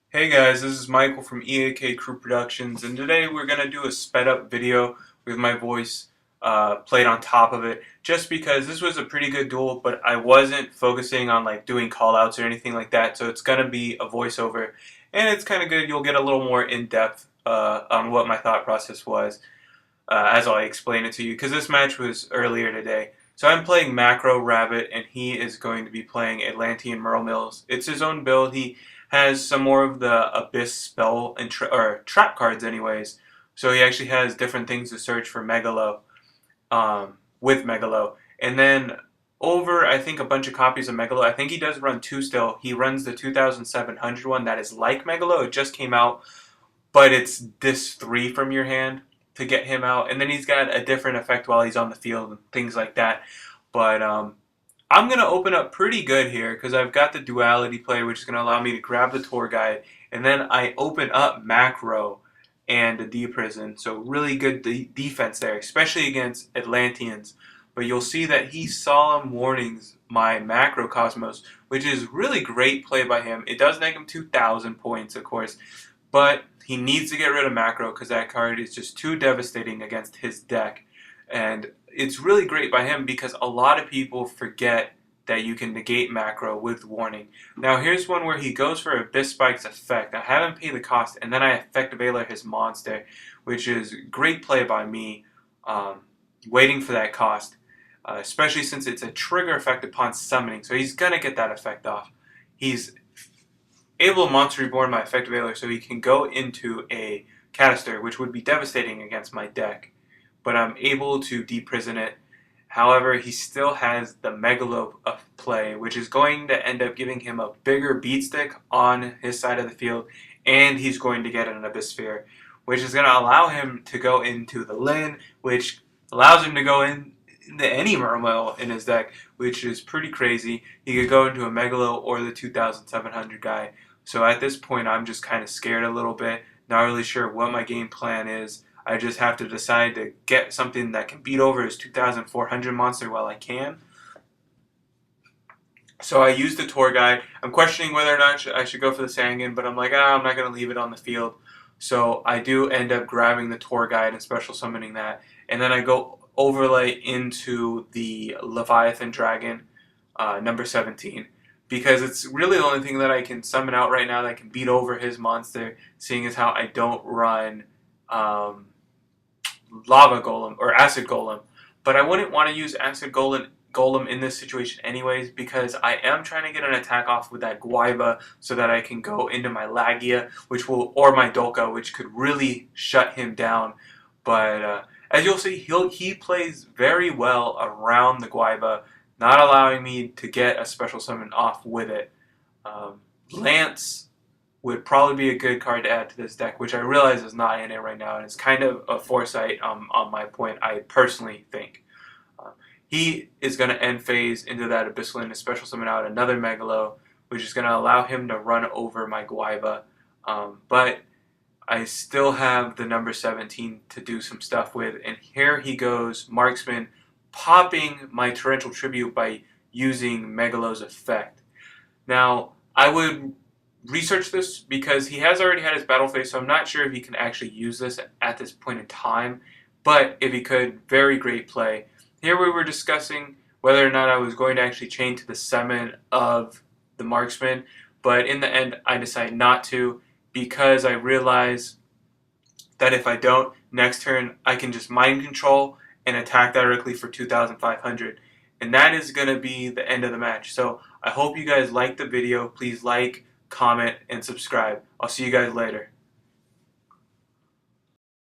Hey guys, this is Michael from EAK Crew Productions, and today we're going to do a sped up video with my voice played on top of it, just because this was a pretty good duel, but I wasn't focusing on like doing call outs or anything like that, so it's going to be a voiceover, and it's kind of good. You'll get a little more in depth on what my thought process was as I explain it to you, because this match was earlier today. So I'm playing Macro Rabbit, and he is going to be playing Atlantean Merle Mills. It's his own build. He has some more of the Abyss spell and or trap cards, anyways. So he actually has different things to search for Megalo with Megalo, and then over I think a bunch of copies of Megalo. I think he does run two still. He runs the 2700 one that is like Megalo. It just came out, but it's this three from your hand to get him out, and then he's got a different effect while he's on the field and things like that. But I'm gonna open up pretty good here because I've got the duality play, which is gonna allow me to grab the tour guide, and then I open up macro and the D-prison. So really good defense there, especially against Atlanteans. But you'll see that he solemn warnings my macro cosmos, which is really great play by him. It does make him 2,000 points, of course, but he needs to get rid of macro because that card is just too devastating against his deck. And it's really great by him because a lot of people forget that you can negate macro with warning. Now here's one where he goes for Abyss Spike's effect. I haven't paid the cost, and then I effect Veiler his monster, which is great play by me, waiting for that cost, especially since it's a trigger effect upon summoning, so he's going to get that effect off. He's able to Monster Reborn my effect Veiler so he can go into a Canister, which would be devastating against my deck, but I'm able to deprison it. However, he still has the Megalo of play, which is going to end up giving him a bigger beat stick on his side of the field, and he's going to get an Abyss Sphere, which is going to allow him to go into the Lin, which allows him to go into any Mermail in his deck, which is pretty crazy. He could go into a Megalo or the 2700 guy. So at this point, I'm just kind of scared a little bit, not really sure what my game plan is. I just have to decide to get something that can beat over his 2,400 monster while I can. So I use the tour guide. I'm questioning whether or not I should go for the Sangan, but I'm like, I'm not going to leave it on the field. So I do end up grabbing the tour guide and special summoning that. And then I go overlay into the Leviathan Dragon, number 17. Because it's really the only thing that I can summon out right now that can beat over his monster, seeing as how I don't run Lava Golem or Acid Golem. But I wouldn't want to use Acid Golem in this situation anyways, because I am trying to get an attack off with that Guaiba so that I can go into my Lagia, or my Dolka, which could really shut him down. But as you'll see, he plays very well around the Guaiba, not allowing me to get a special summon off with it. Lance would probably be a good card to add to this deck, which I realize is not in it right now, and it's kind of a foresight on my point, I personally think. He is going to end phase into that Abyssal and special summon out another Megalo, which is going to allow him to run over my Guaiba. But I still have the number 17 to do some stuff with, and here he goes, Marksman, popping my Torrential Tribute by using Megalo's effect. Now, I would research this because he has already had his battle phase, so I'm not sure if he can actually use this at this point in time, but if he could, very great play. Here we were discussing whether or not I was going to actually chain to the summon of the Marksman, but in the end I decided not to because I realize that if I don't, next turn I can just Mind Control and attack directly for 2,500, and that is going to be the end of the match. So I hope you guys liked the video. Please like, comment, and subscribe. I'll see you guys later.